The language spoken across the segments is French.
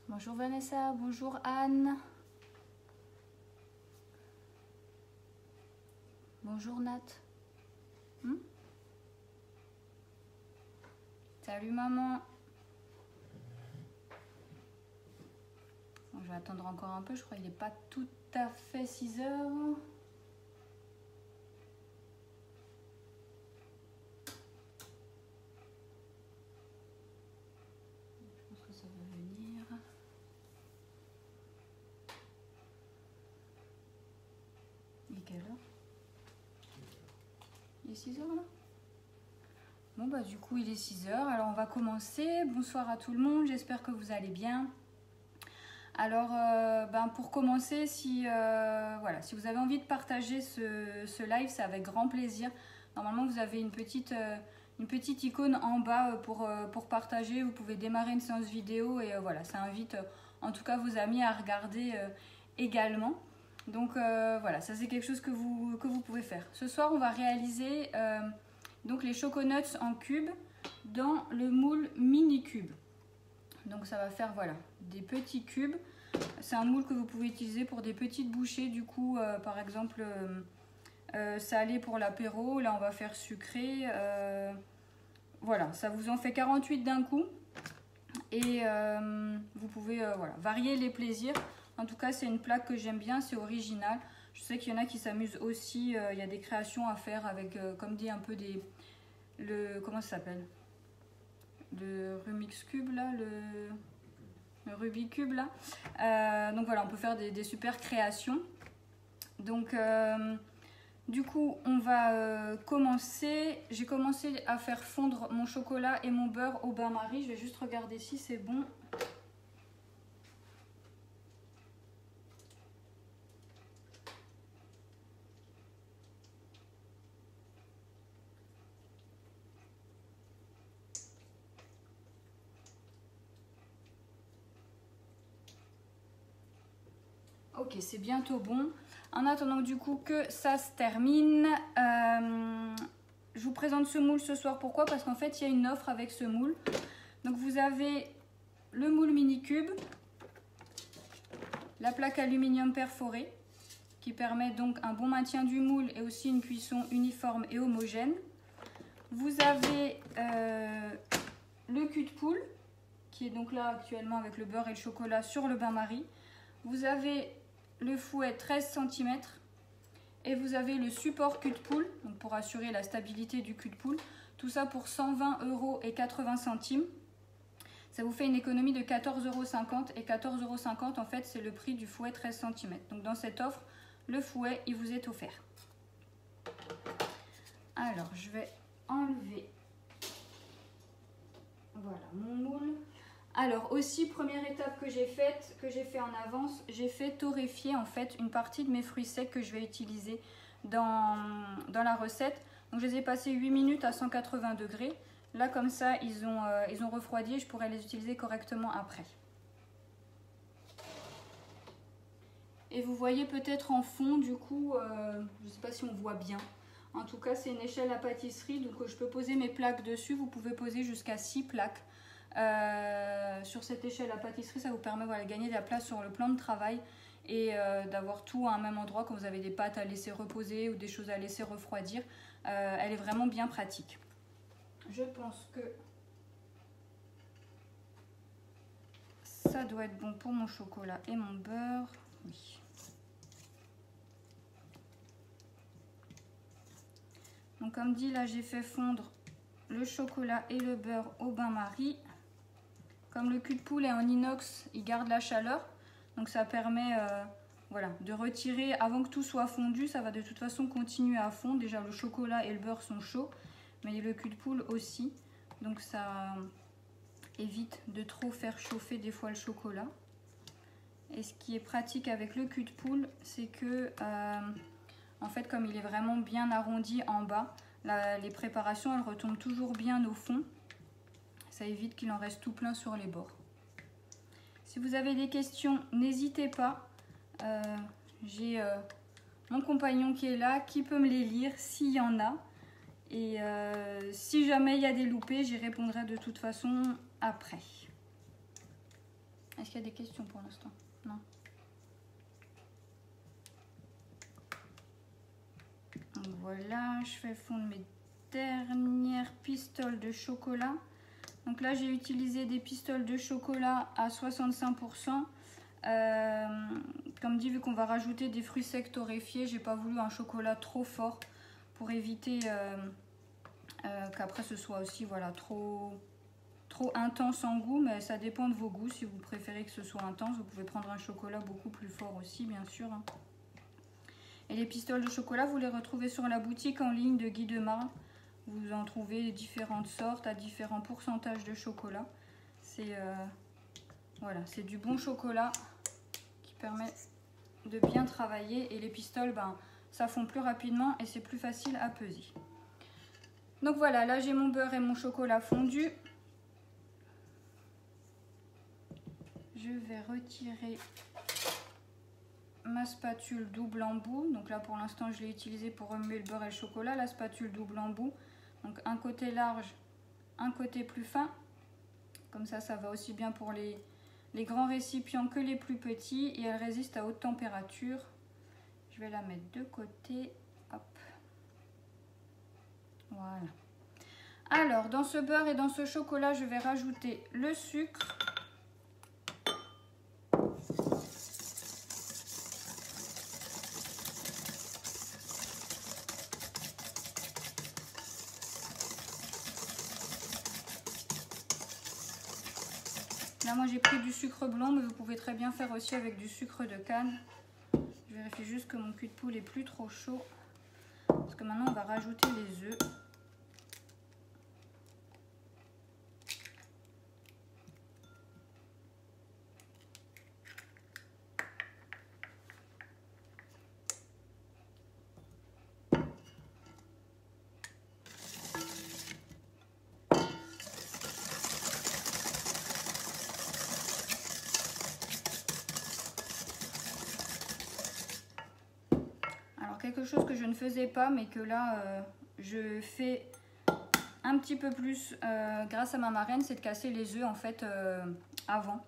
Bonjour Vanessa, bonjour Anne. Bonjour Nat. Salut maman. Bon, je vais attendre encore un peu, je crois qu'il n'est pas tout à fait 6 heures. Je pense que ça va venir. Il est quelle heure? Il est 6 heures là? Bon bah du coup il est 6 heures, alors on va commencer. Bonsoir à tout le monde, j'espère que vous allez bien. Alors pour commencer, si vous avez envie de partager ce live, c'est avec grand plaisir. Normalement vous avez une petite icône en bas pour partager. Vous pouvez démarrer une séance vidéo et voilà, ça invite en tout cas vos amis à regarder également. Donc voilà, ça c'est quelque chose que vous pouvez faire. Ce soir on va réaliser donc les choconuts en cubes dans le moule mini cube. Donc ça va faire voilà des petits cubes. C'est un moule que vous pouvez utiliser pour des petites bouchées. Du coup par exemple salé pour l'apéro. Là on va faire sucré. Voilà, ça vous en fait 48 d'un coup. Et vous pouvez varier les plaisirs. En tout cas, c'est une plaque que j'aime bien, c'est original. Je sais qu'il y en a qui s'amusent aussi. Il y a des créations à faire avec, comme dit, un peu comment ça s'appelle? Le Rubik's Cube, là, le Rubik's Cube, là. Donc voilà, on peut faire des super créations. Donc, du coup, on va commencer. J'ai commencé à faire fondre mon chocolat et mon beurre au bain-marie. Je vais juste regarder si c'est bon. Ok, c'est bientôt bon. En attendant du coup que ça se termine, je vous présente ce moule ce soir. Pourquoi? Parce qu'en fait, il y a une offre avec ce moule. Donc vous avez le moule mini cube, la plaque aluminium perforée, qui permet donc un bon maintien du moule et aussi une cuisson uniforme et homogène. Vous avez le cul de poule, qui est donc là actuellement avec le beurre et le chocolat sur le bain-marie. Vous avez le fouet 13 cm et vous avez le support cul de poule, donc pour assurer la stabilité du cul de poule. Tout ça pour 120,80 €. Ça vous fait une économie de 14,50 € et 14,50 € en fait c'est le prix du fouet 13 cm. Donc dans cette offre, le fouet il vous est offert. Alors je vais enlever voilà mon moule. Alors aussi, première étape que j'ai fait en avance, j'ai fait torréfier en fait une partie de mes fruits secs que je vais utiliser dans la recette. Donc je les ai passés 8 minutes à 180 degrés. Là comme ça, ils ont refroidi et je pourrai les utiliser correctement après. Et vous voyez peut-être en fond du coup, je ne sais pas si on voit bien. En tout cas, c'est une échelle à pâtisserie, donc je peux poser mes plaques dessus. Vous pouvez poser jusqu'à 6 plaques. Sur cette échelle à pâtisserie, ça vous permet de gagner de la place sur le plan de travail et d'avoir tout à un même endroit quand vous avez des pâtes à laisser reposer ou des choses à laisser refroidir. Elle est vraiment bien pratique. Je pense que ça doit être bon pour mon chocolat et mon beurre. Oui. Donc comme dit, là j'ai fait fondre le chocolat et le beurre au bain-marie. Comme le cul de poule est en inox, il garde la chaleur. Donc ça permet de retirer avant que tout soit fondu. Ça va de toute façon continuer à fondre. Déjà le chocolat et le beurre sont chauds, mais le cul de poule aussi. Donc ça évite de trop faire chauffer des fois le chocolat. Et ce qui est pratique avec le cul de poule, c'est que en fait comme il est vraiment bien arrondi en bas, les préparations elles retombent toujours bien au fond. Ça évite qu'il en reste tout plein sur les bords. Si vous avez des questions, n'hésitez pas. J'ai mon compagnon qui est là, qui peut me les lire s'il y en a. Et si jamais il y a des loupés, j'y répondrai de toute façon après. Est-ce qu'il y a des questions pour l'instant? Non. Donc voilà, je fais fondre mes dernières pistoles de chocolat. Donc là, j'ai utilisé des pistoles de chocolat à 65%. Comme dit, vu qu'on va rajouter des fruits secs torréfiés, j'ai pas voulu un chocolat trop fort pour éviter qu'après ce soit aussi voilà, trop intense en goût, mais ça dépend de vos goûts. Si vous préférez que ce soit intense, vous pouvez prendre un chocolat beaucoup plus fort aussi, bien sûr. Et les pistoles de chocolat, vous les retrouvez sur la boutique en ligne de Guy Demarle. Vous en trouvez différentes sortes à différents pourcentages de chocolat. C'est voilà, c'est du bon chocolat qui permet de bien travailler. Et les pistoles, ben, ça fond plus rapidement et c'est plus facile à peser. Donc voilà, là j'ai mon beurre et mon chocolat fondu. Je vais retirer ma spatule double embout. Donc là pour l'instant je l'ai utilisée pour remuer le beurre et le chocolat. La spatule double embout. Donc un côté large, un côté plus fin. Comme ça, ça va aussi bien pour les grands récipients que les plus petits. Et elle résiste à haute température. Je vais la mettre de côté. Hop. Voilà. Alors, dans ce beurre et dans ce chocolat, je vais rajouter le sucre. Là, moi, j'ai pris du sucre blanc, mais vous pouvez très bien faire aussi avec du sucre de canne. Je vérifie juste que mon cul de poule est plus trop chaud. Parce que maintenant, on va rajouter les œufs. Quelque chose que je ne faisais pas mais que là je fais un petit peu plus grâce à ma marraine, c'est de casser les œufs en fait avant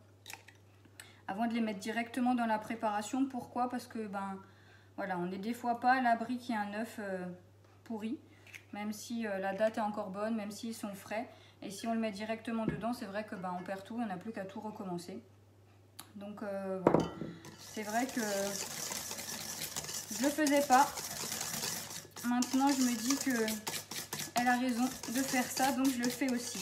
de les mettre directement dans la préparation. Pourquoi? Parce que ben voilà, on n'est des fois pas à l'abri qu'il y ait un œuf pourri, même si la date est encore bonne, même s'ils sont frais. Et si on le met directement dedans, c'est vrai que ben on perd tout, on n'a plus qu'à tout recommencer. Donc voilà, c'est vrai que je le faisais pas. Maintenant, je me dis que elle a raison de faire ça, donc je le fais aussi.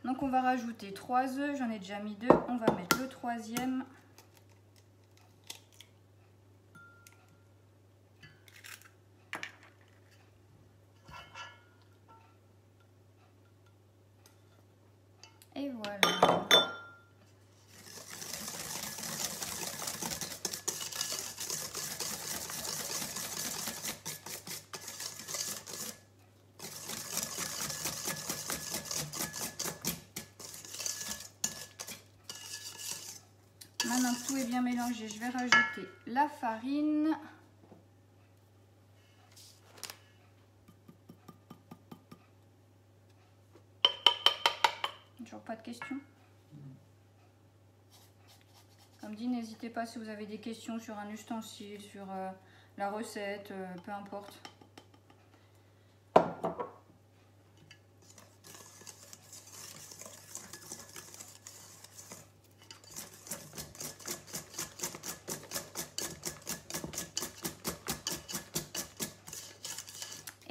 Donc, on va rajouter 3 œufs. J'en ai déjà mis 2. On va mettre le 3e. Et voilà. Maintenant que tout est bien mélangé, je vais rajouter la farine. Toujours pas de questions? Comme dit, n'hésitez pas si vous avez des questions sur un ustensile, sur la recette, peu importe.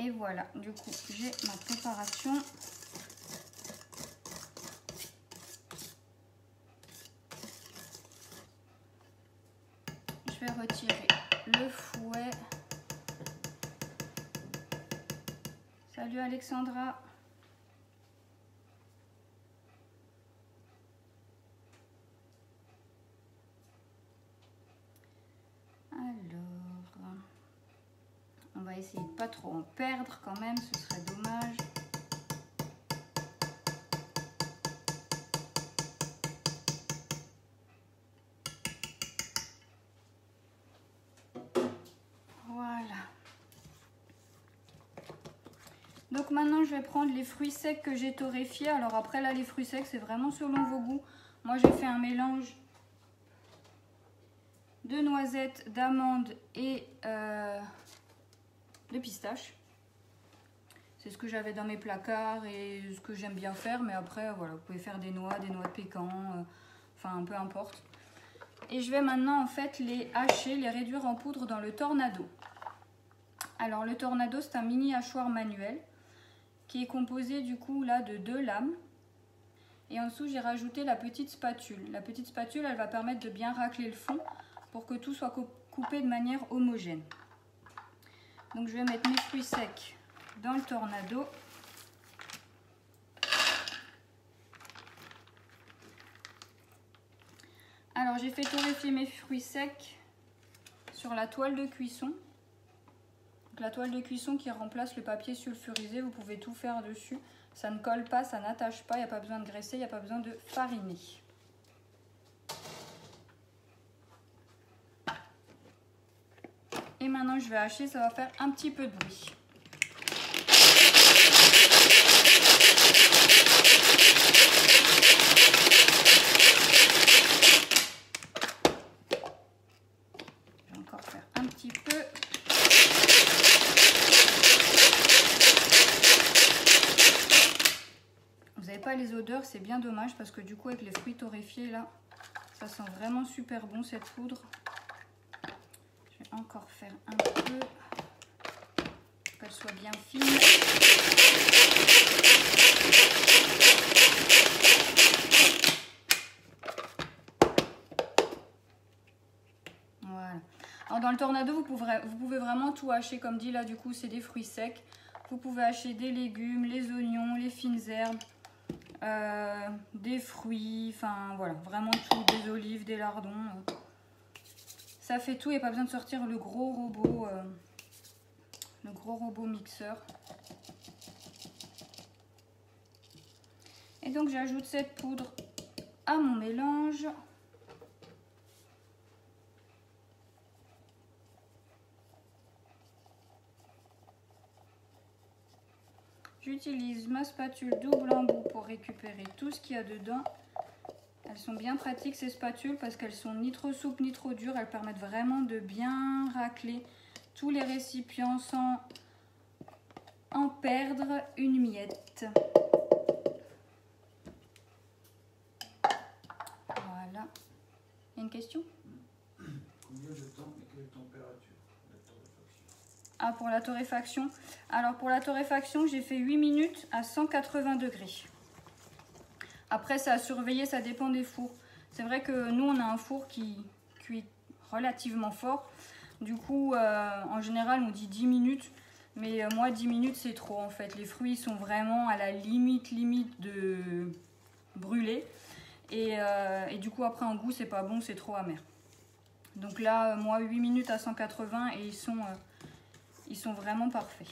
Et voilà, du coup, j'ai ma préparation. Je vais retirer le fouet. Salut Alexandra. Alors, on va essayer de pas trop en perdre quand même, ce serait dommage. Donc maintenant je vais prendre les fruits secs que j'ai torréfiés. Alors après là les fruits secs c'est vraiment selon vos goûts. Moi j'ai fait un mélange de noisettes, d'amandes et de pistaches. C'est ce que j'avais dans mes placards et ce que j'aime bien faire. Mais après, voilà, vous pouvez faire des noix de pécan, enfin peu importe. Et je vais maintenant en fait les hacher, les réduire en poudre dans le Tornado. Alors le Tornado, c'est un mini hachoir manuel qui est composé du coup là de 2 lames. Et en dessous, j'ai rajouté la petite spatule. La petite spatule, elle va permettre de bien racler le fond pour que tout soit coupé de manière homogène. Donc je vais mettre mes fruits secs dans le Tornado. Alors j'ai fait torréfier mes fruits secs sur la toile de cuisson. Donc, la toile de cuisson qui remplace le papier sulfurisé, vous pouvez tout faire dessus. Ça ne colle pas, ça n'attache pas, il n'y a pas besoin de graisser, il n'y a pas besoin de fariner. Et maintenant je vais hacher, ça va faire un petit peu de bruit. Je vais encore faire un petit peu. Vous n'avez pas les odeurs, c'est bien dommage parce que du coup avec les fruits torréfiés là, ça sent vraiment super bon cette poudre. Je vais encore faire un peu, qu'elle soit bien fine. Voilà. Alors dans le Tornado, vous pouvez vraiment tout hacher comme dit là, du coup c'est des fruits secs. Vous pouvez hacher des légumes, les oignons, les fines herbes, des fruits, enfin voilà, vraiment tout, des olives, des lardons. Ça fait tout, il n'y a pas besoin de sortir le gros robot mixeur. Et donc j'ajoute cette poudre à mon mélange. J'utilise ma spatule double embout pour récupérer tout ce qu'il y a dedans. Elles sont bien pratiques ces spatules parce qu'elles sont ni trop souples ni trop dures. Elles permettent vraiment de bien racler tous les récipients sans en perdre une miette. Voilà. Il y a une question? Combien de temps et quelle température la torréfaction? Ah, pour la torréfaction. Alors pour la torréfaction, j'ai fait 8 minutes à 180 degrés. Après, ça à surveiller, ça dépend des fours. C'est vrai que nous, on a un four qui cuit relativement fort. Du coup, en général, on dit 10 minutes. Mais moi, 10 minutes, c'est trop en fait. Les fruits sont vraiment à la limite de brûler. Et du coup, après, en goût, c'est pas bon, c'est trop amer. Donc là, moi, 8 minutes à 180 et ils sont vraiment parfaits.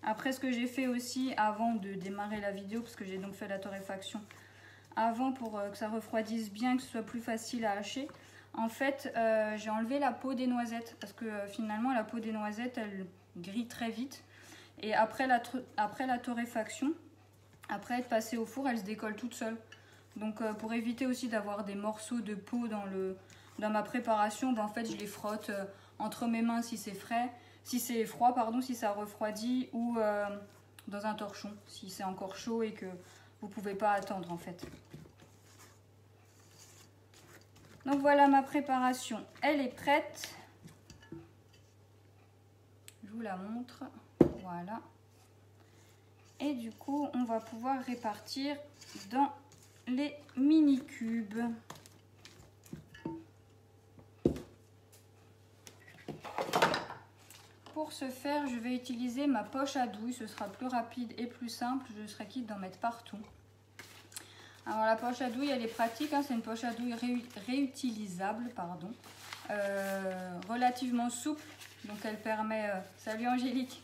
Après, ce que j'ai fait aussi avant de démarrer la vidéo, parce que j'ai donc fait la torréfaction avant pour que ça refroidisse bien, que ce soit plus facile à hacher. En fait, j'ai enlevé la peau des noisettes parce que finalement, la peau des noisettes, elle grille très vite. Et après la torréfaction, après être passée au four, elle se décolle toute seule. Donc, pour éviter aussi d'avoir des morceaux de peau dans ma préparation, ben, en fait, je les frotte entre mes mains si c'est frais. Si c'est froid, pardon, si ça refroidit, ou dans un torchon, si c'est encore chaud et que vous ne pouvez pas attendre en fait. Donc voilà, ma préparation, elle est prête. Je vous la montre, voilà. Et du coup, on va pouvoir répartir dans les mini cubes. Pour ce faire, je vais utiliser ma poche à douille, ce sera plus rapide et plus simple, je serai quitte d'en mettre partout. Alors la poche à douille, elle est pratique, hein, c'est une poche à douille réutilisable, pardon, relativement souple, donc elle permet, salut Angélique,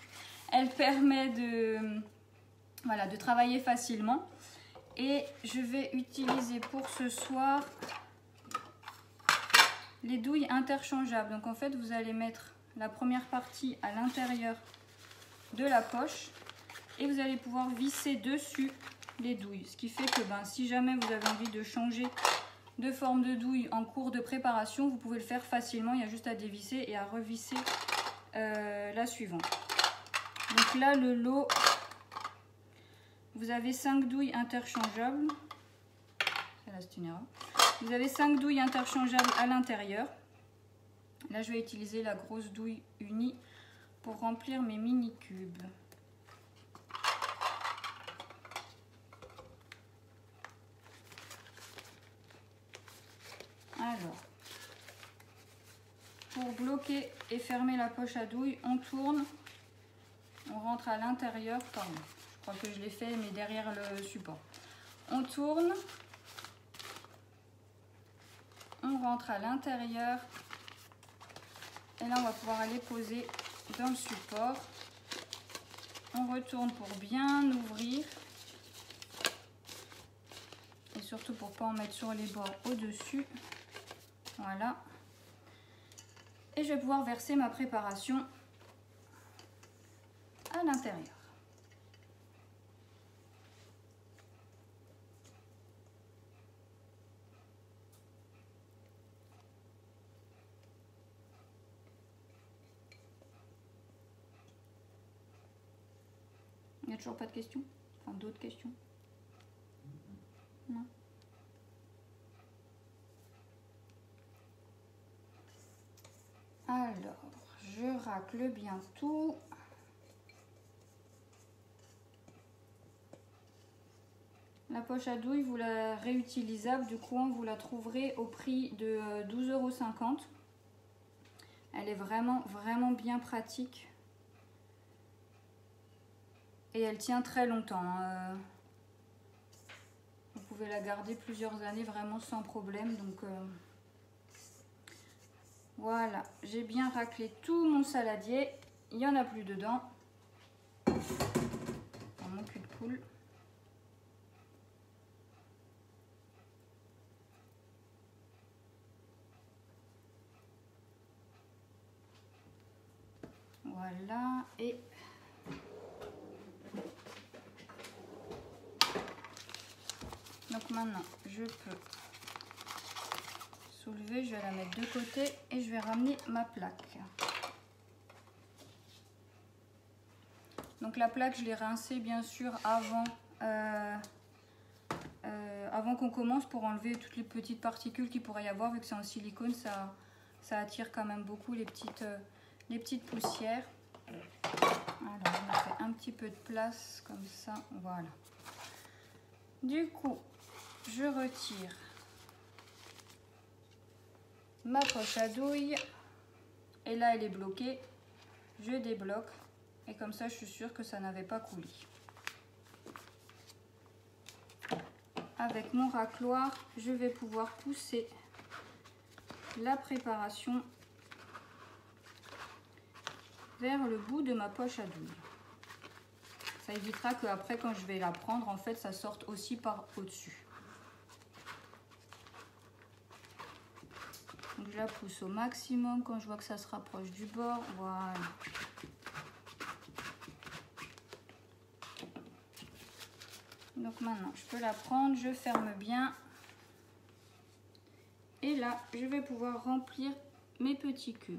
elle permet de travailler facilement. Et je vais utiliser pour ce soir les douilles interchangeables. Donc en fait, vous allez mettre la première partie à l'intérieur de la poche et vous allez pouvoir visser dessus les douilles. Ce qui fait que si jamais vous avez envie de changer de forme de douille en cours de préparation, vous pouvez le faire facilement. Il y a juste à dévisser et à revisser la suivante. Donc là, le lot, vous avez 5 douilles interchangeables. Là, c'est une erreur. Vous avez 5 douilles interchangeables à l'intérieur. Là, je vais utiliser la grosse douille unie pour remplir mes mini cubes. Alors, pour bloquer et fermer la poche à douille, on tourne, on rentre à l'intérieur, pardon, je crois que je l'ai fait mais derrière le support. On tourne, on rentre à l'intérieur et là on va pouvoir aller poser dans le support. On retourne pour bien ouvrir et surtout pour ne pas en mettre sur les bords au-dessus. Voilà. Et je vais pouvoir verser ma préparation à l'intérieur. Il n'y a toujours pas de questions? Enfin, d'autres questions? Non. Alors, je racle bien tout. La poche à douille, vous la réutilisable, du coup, vous la trouverez au prix de 12,50 €. Elle est vraiment bien pratique. Et elle tient très longtemps. Vous pouvez la garder plusieurs années vraiment sans problème. Donc voilà, j'ai bien raclé tout mon saladier. Il n'y en a plus dedans. Dans mon cul de poule. Voilà, et donc maintenant je peux soulever, je vais la mettre de côté et je vais ramener ma plaque. Donc la plaque, je l'ai rincée bien sûr avant qu'on commence pour enlever toutes les petites particules qu'il pourrait y avoir. Vu que c'est en silicone, ça attire quand même beaucoup les petites poussières. Alors je me fais un petit peu de place comme ça, voilà. Du coup, je retire ma poche à douille et là elle est bloquée. Je débloque et comme ça je suis sûre que ça n'avait pas coulé. Avec mon racloir, je vais pouvoir pousser la préparation vers le bout de ma poche à douille. Ça évitera que après, quand je vais la prendre, en fait, ça sorte aussi par au-dessus. Donc je la pousse au maximum quand je vois que ça se rapproche du bord. Voilà. Donc maintenant, je peux la prendre, je ferme bien. Et là, je vais pouvoir remplir mes petits cubes.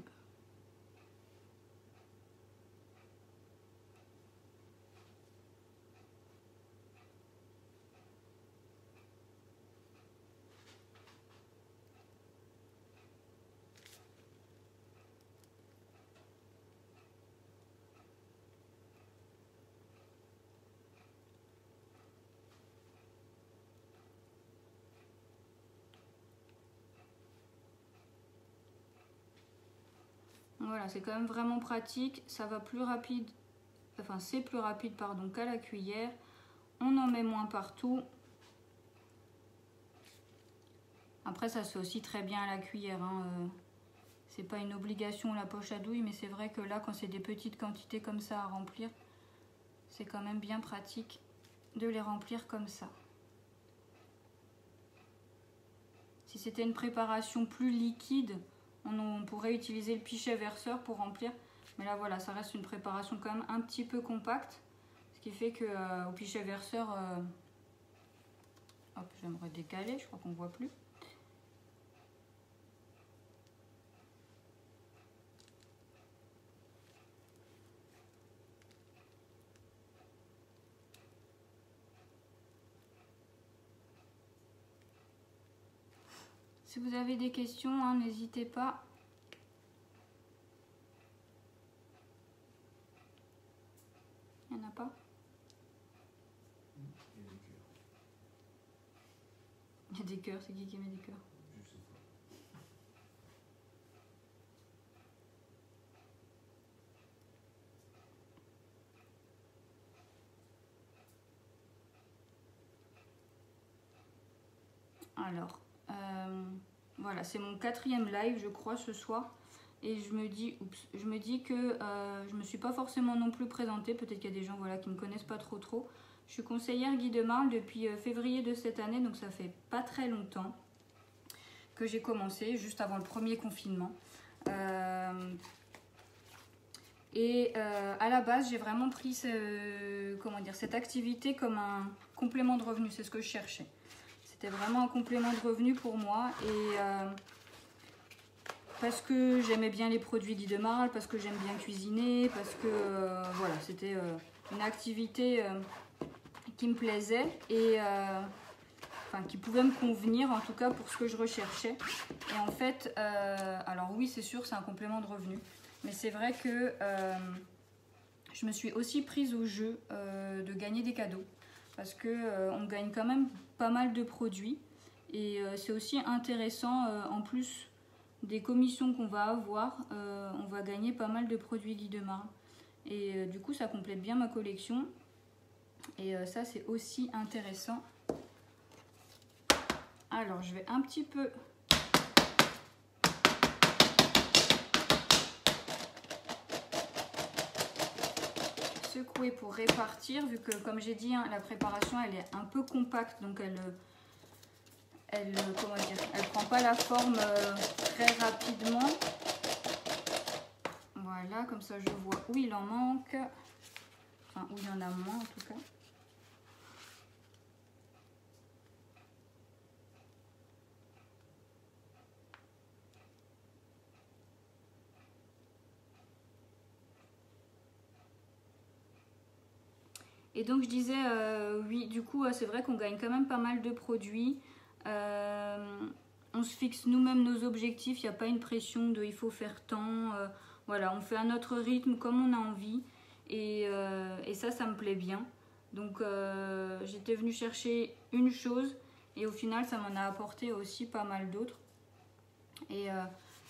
Voilà, c'est quand même vraiment pratique. Ça va plus rapide, enfin c'est plus rapide pardon qu'à la cuillère. On en met moins partout. Après ça se fait aussi très bien à la cuillère. Hein. C'est pas une obligation la poche à douille, mais c'est vrai que là quand c'est des petites quantités comme ça à remplir, c'est quand même bien pratique de les remplir comme ça. Si c'était une préparation plus liquide, on pourrait utiliser le pichet verseur pour remplir. Mais là voilà, ça reste une préparation quand même un petit peu compacte. Ce qui fait que au pichet verseur, Hop, je vais me redécaler, je crois qu'on ne voit plus. Si vous avez des questions, hein, n'hésitez pas. Il n'y en a pas? Il y a des cœurs, c'est qui met des cœurs? Je sais pas. Alors, voilà, c'est mon 4e live, je crois, ce soir. Et je me dis que je me suis pas forcément non plus présentée. Peut-être qu'il y a des gens voilà, qui me connaissent pas trop. Je suis conseillère Guy de Marle depuis février de cette année, donc ça fait pas très longtemps que j'ai commencé, juste avant le premier confinement. À la base, j'ai vraiment pris cette activité comme un complément de revenu, c'est ce que je cherchais. C'était vraiment un complément de revenu pour moi et parce que j'aimais bien les produits Guy de Marle, parce que j'aime bien cuisiner, parce que voilà, c'était une activité qui me plaisait et enfin, qui pouvait me convenir en tout cas pour ce que je recherchais. Et en fait, alors oui, c'est sûr, c'est un complément de revenu, mais c'est vrai que je me suis aussi prise au jeu de gagner des cadeaux parce que on gagne quand même pas mal de produits et c'est aussi intéressant en plus des commissions qu'on va avoir, on va gagner pas mal de produits Guy de Marle et du coup ça complète bien ma collection et ça c'est aussi intéressant. Alors je vais un petit peu secouer pour répartir vu que comme j'ai dit hein, la préparation elle est un peu compacte donc elle prend pas la forme très rapidement. Voilà, comme ça je vois où il en manque, enfin où il y en a moins en tout cas. Et donc je disais, oui, du coup, c'est vrai qu'on gagne quand même pas mal de produits. On se fixe nous-mêmes nos objectifs, il n'y a pas une pression de il faut faire tant. Voilà, on fait à notre rythme comme on a envie. Et ça me plaît bien. Donc j'étais venue chercher une chose et au final ça m'en a apporté aussi pas mal d'autres. Et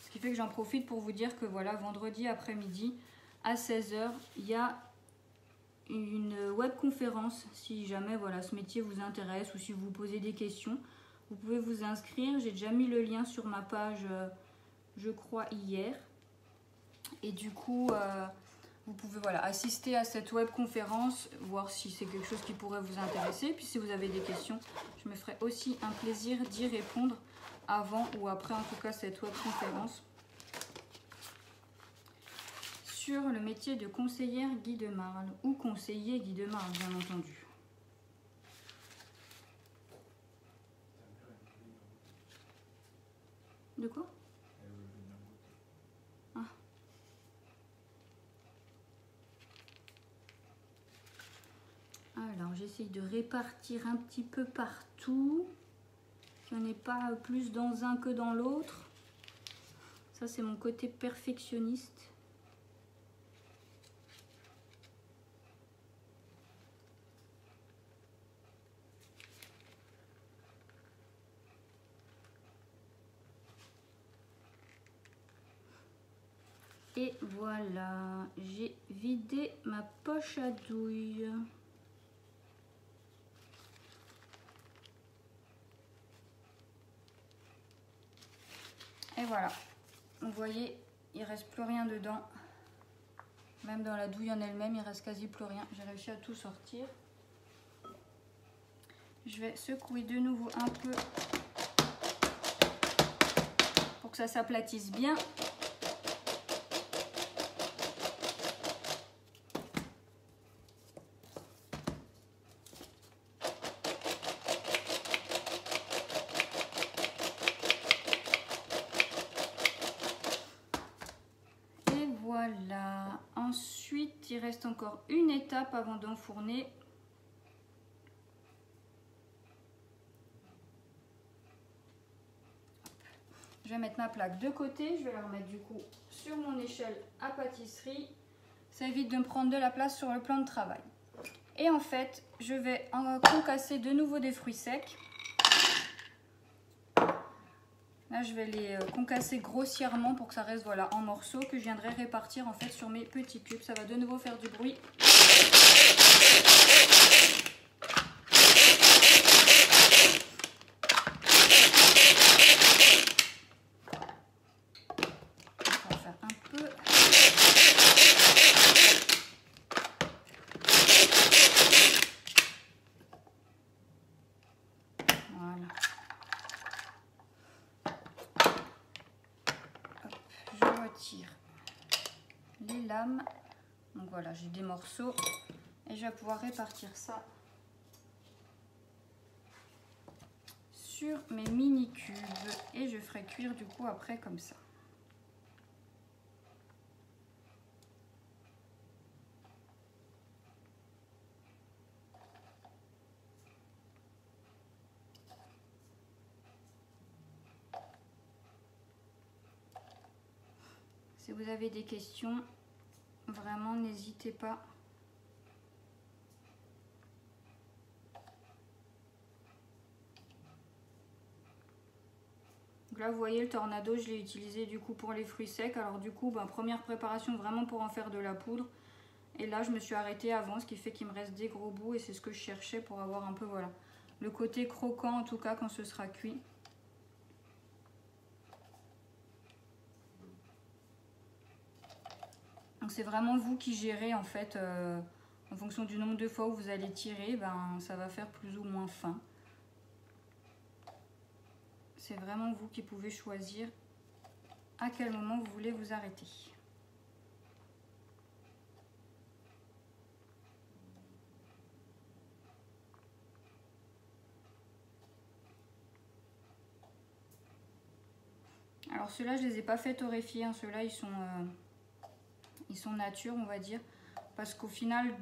ce qui fait que j'en profite pour vous dire que voilà, vendredi après-midi à 16 h, il y a une webconférence si jamais voilà, ce métier vous intéresse ou si vous vous posez des questions. Vous pouvez vous inscrire. J'ai déjà mis le lien sur ma page, je crois, hier. Et du coup, vous pouvez voilà, assister à cette webconférence, voir si c'est quelque chose qui pourrait vous intéresser. Puis si vous avez des questions, je me ferai aussi un plaisir d'y répondre avant ou après, en tout cas, cette webconférence sur le métier de conseillère Guy de Marle ou conseiller Guy de Marle, bien entendu. De quoi? Ah. Alors, j'essaye de répartir un petit peu partout. Qu'il n'y en ait pas plus dans un que dans l'autre. Ça, c'est mon côté perfectionniste. Et voilà, j'ai vidé ma poche à douille. Et voilà, vous voyez, il ne reste plus rien dedans. Même dans la douille en elle-même, il ne reste quasi plus rien. J'ai réussi à tout sortir. Je vais secouer de nouveau un peu pour que ça s'aplatisse bien. Voilà. Ensuite, il reste encore une étape avant d'enfourner. Je vais mettre ma plaque de côté. Je vais la remettre du coup sur mon échelle à pâtisserie. Ça évite de me prendre de la place sur le plan de travail. Et en fait, je vais concasser de nouveau des fruits secs. Là, je vais les concasser grossièrement pour que ça reste voilà, en morceaux que je viendrai répartir en fait sur mes petits cubes. Ça va de nouveau faire du bruit. On va faire un peu. Voilà. Je retire les lames. Donc voilà, j'ai des morceaux et je vais pouvoir répartir ça sur mes mini cubes et je ferai cuire du coup après comme ça. Si vous avez des questions, vraiment n'hésitez pas. Donc là vous voyez le tornado, je l'ai utilisé du coup pour les fruits secs. Alors du coup première préparation vraiment pour en faire de la poudre. Et là je me suis arrêtée avant, ce qui fait qu'il me reste des gros bouts et c'est ce que je cherchais pour avoir un peu voilà le côté croquant en tout cas quand ce sera cuit. Donc c'est vraiment vous qui gérez en fait, en fonction du nombre de fois où vous allez tirer, ça va faire plus ou moins fin. C'est vraiment vous qui pouvez choisir à quel moment vous voulez vous arrêter. Alors ceux-là, je ne les ai pas fait torréfier, hein. Ceux-là, ils sont nature, on va dire. Parce qu'au final,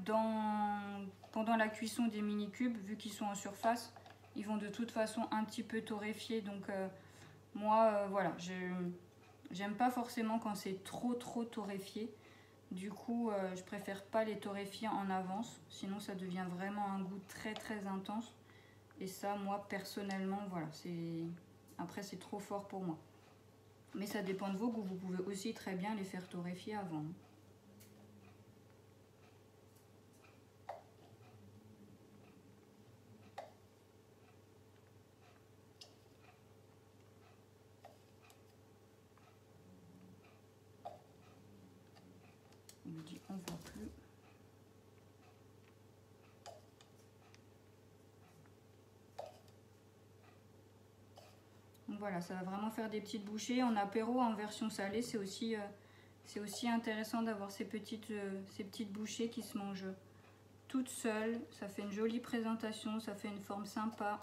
pendant la cuisson des mini-cubes, vu qu'ils sont en surface, ils vont de toute façon un petit peu torréfier. Donc moi, voilà, j'aime pas forcément quand c'est trop torréfié. Du coup, je préfère pas les torréfier en avance. Sinon, ça devient vraiment un goût très intense. Et ça, moi, personnellement, voilà, après, c'est trop fort pour moi. Mais ça dépend de vos goûts. Vous pouvez aussi très bien les faire torréfier avant. On me dit on voit plus. Donc voilà, ça va vraiment faire des petites bouchées. En apéro, en version salée, c'est aussi intéressant d'avoir ces petites bouchées qui se mangent toutes seules. Ça fait une jolie présentation, ça fait une forme sympa.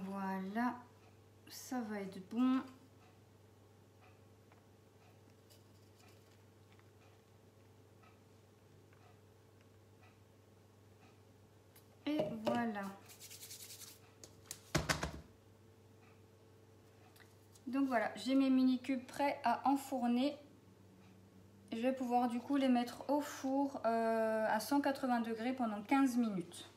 Voilà, ça va être bon. Et voilà. Donc voilà, j'ai mes mini cubes prêts à enfourner. Je vais pouvoir du coup les mettre au four à 180 degrés pendant 15 minutes.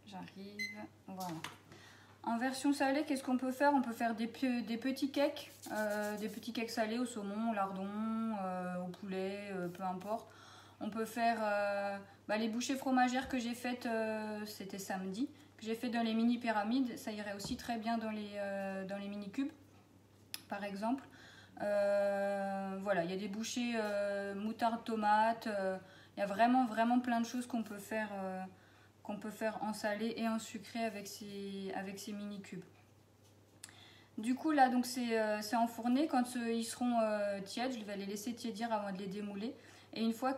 J'arrive, voilà. En version salée, qu'est-ce qu'on peut faire? On peut faire des petits cakes, salés au saumon, au lardon, au poulet, peu importe. On peut faire les bouchées fromagères que j'ai faites, c'était samedi, que j'ai fait dans les mini pyramides. Ça irait aussi très bien dans les mini cubes, par exemple. Voilà, il y a des bouchées moutarde tomate. Il y a vraiment plein de choses qu'on peut faire en salé et en sucré avec ces mini cubes. Du coup là donc c'est enfourné. Quand ils seront tièdes, je vais les laisser tiédir avant de les démouler. Et une fois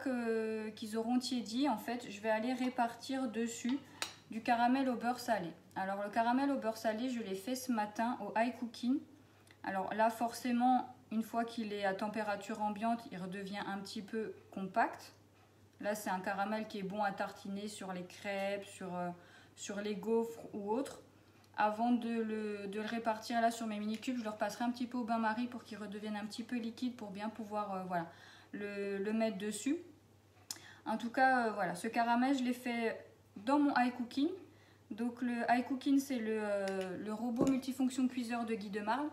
qu'ils auront tiédi, en fait, je vais aller répartir dessus du caramel au beurre salé. Alors le caramel au beurre salé, je l'ai fait ce matin au high cooking. Alors là forcément, une fois qu'il est à température ambiante, il redevient un petit peu compact. Là c'est un caramel qui est bon à tartiner sur les crêpes, sur les gaufres ou autres. Avant de le répartir là sur mes mini cubes, je le repasserai un petit peu au bain-marie pour qu'il redevienne un petit peu liquide pour bien pouvoir le mettre dessus. En tout cas, voilà, ce caramel, je l'ai fait dans mon high cooking. Donc le high cooking, c'est le robot multifonction cuiseur de Guy Demarle.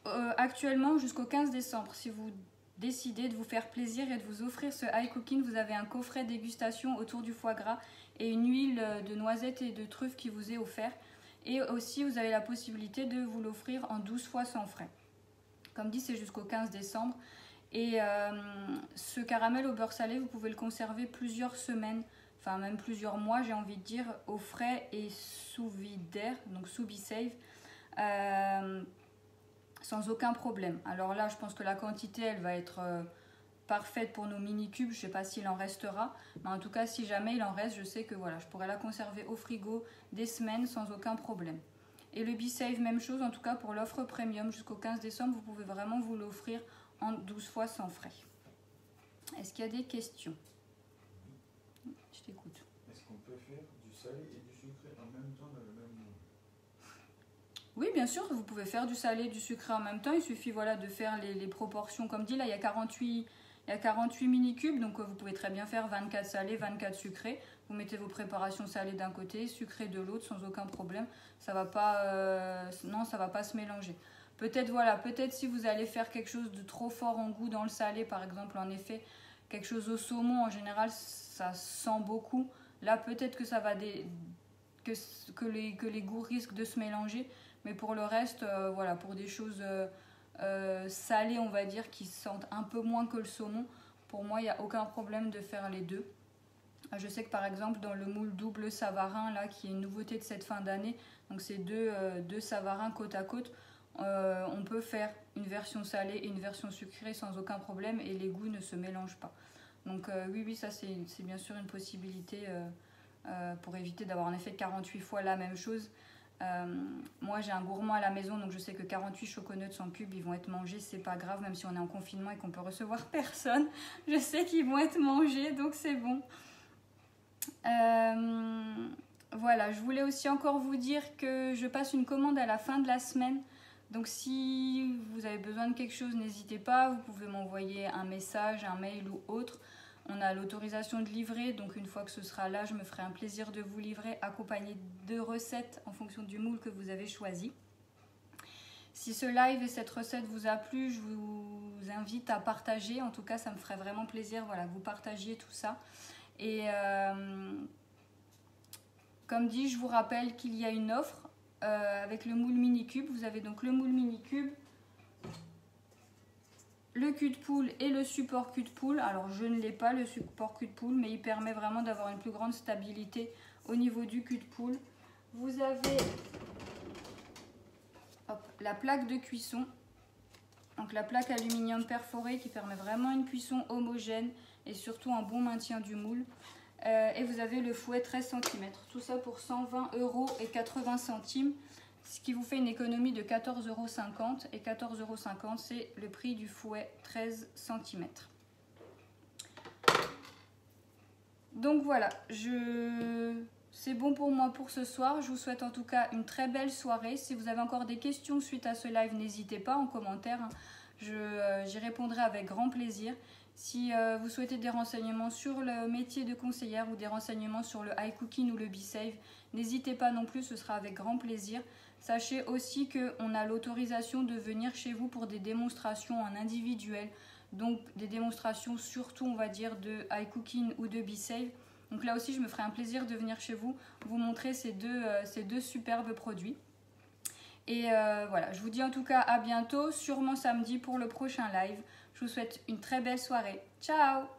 Actuellement, jusqu'au 15 décembre, si vous décidez de vous faire plaisir et de vous offrir ce high cooking, vous avez un coffret dégustation autour du foie gras et une huile de noisettes et de truffes qui vous est offert. Et aussi, vous avez la possibilité de vous l'offrir en 12 fois sans frais. Comme dit, c'est jusqu'au 15 décembre. Et ce caramel au beurre salé, vous pouvez le conserver plusieurs semaines, enfin même plusieurs mois, j'ai envie de dire, au frais et sous vide d'air, donc sous B-Save, sans aucun problème. Alors là, je pense que la quantité, elle va être parfaite pour nos mini cubes. Je ne sais pas s'il en restera, mais en tout cas, si jamais il en reste, je sais que voilà, je pourrais la conserver au frigo des semaines sans aucun problème. Et le B-Save, même chose, en tout cas pour l'offre premium jusqu'au 15 décembre, vous pouvez vraiment vous l'offrir en 12 fois sans frais. Est-ce qu'il y a des questions? Je t'écoute. Est-ce qu'on peut faire du salé et du sucré en même temps dans le même moule? Oui, bien sûr, vous pouvez faire du salé et du sucré en même temps. Il suffit de faire les proportions. Comme dit, là, il y a 48 mini cubes, donc vous pouvez très bien faire 24 salés, 24 sucrés. Vous mettez vos préparations salées d'un côté, sucrées de l'autre, sans aucun problème. Ça va pas, non, ça va pas se mélanger. Peut-être si vous allez faire quelque chose de trop fort en goût dans le salé, par exemple, en effet, quelque chose au saumon, en général, ça sent beaucoup. Là, peut-être que ça va que les goûts risquent de se mélanger. Mais pour le reste, pour des choses salées, on va dire, qui sentent un peu moins que le saumon, pour moi, il n'y a aucun problème de faire les deux. Je sais que par exemple, dans le moule double Savarin, là, qui est une nouveauté de cette fin d'année, donc c'est deux Savarins côte à côte, on peut faire une version salée et une version sucrée sans aucun problème et les goûts ne se mélangent pas. Donc oui, ça c'est bien sûr une possibilité pour éviter d'avoir en effet 48 fois la même chose. Moi j'ai un gourmand à la maison, donc je sais que 48 choconuts en cube ils vont être mangés, c'est pas grave, même si on est en confinement et qu'on peut recevoir personne, je sais qu'ils vont être mangés, donc c'est bon. Voilà, je voulais aussi encore vous dire que je passe une commande à la fin de la semaine, donc si vous avez besoin de quelque chose, n'hésitez pas, vous pouvez m'envoyer un message, un mail ou autre. On a l'autorisation de livrer, donc une fois que ce sera là, je me ferai un plaisir de vous livrer, accompagné de recettes en fonction du moule que vous avez choisi. Si ce live et cette recette vous a plu, je vous invite à partager. En tout cas, ça me ferait vraiment plaisir que vous partagiez tout ça. Et comme dit, je vous rappelle qu'il y a une offre avec le moule mini cube. Vous avez donc le moule mini cube, le cul de poule et le support cul de poule. Alors je ne l'ai pas le support cul de poule, mais il permet vraiment d'avoir une plus grande stabilité au niveau du cul de poule. Vous avez la plaque de cuisson, donc la plaque aluminium perforée qui permet vraiment une cuisson homogène et surtout un bon maintien du moule. Et vous avez le fouet 13 cm. Tout ça pour 120,80 €, ce qui vous fait une économie de 14,50 €. Et 14,50 €, c'est le prix du fouet 13 cm. Donc voilà, c'est bon pour moi pour ce soir. Je vous souhaite en tout cas une très belle soirée. Si vous avez encore des questions suite à ce live, n'hésitez pas en commentaire. J'y répondrai avec grand plaisir. Si vous souhaitez des renseignements sur le métier de conseillère ou des renseignements sur le high cooking ou le B-Save, n'hésitez pas non plus, ce sera avec grand plaisir. Sachez aussi qu'on a l'autorisation de venir chez vous pour des démonstrations en individuel Donc des démonstrations surtout on va dire de iCooking ou de BeSave. Donc là aussi je me ferai un plaisir de venir chez vous, vous montrer ces deux superbes produits. Et voilà, je vous dis en tout cas à bientôt, sûrement samedi pour le prochain live. Je vous souhaite une très belle soirée. Ciao!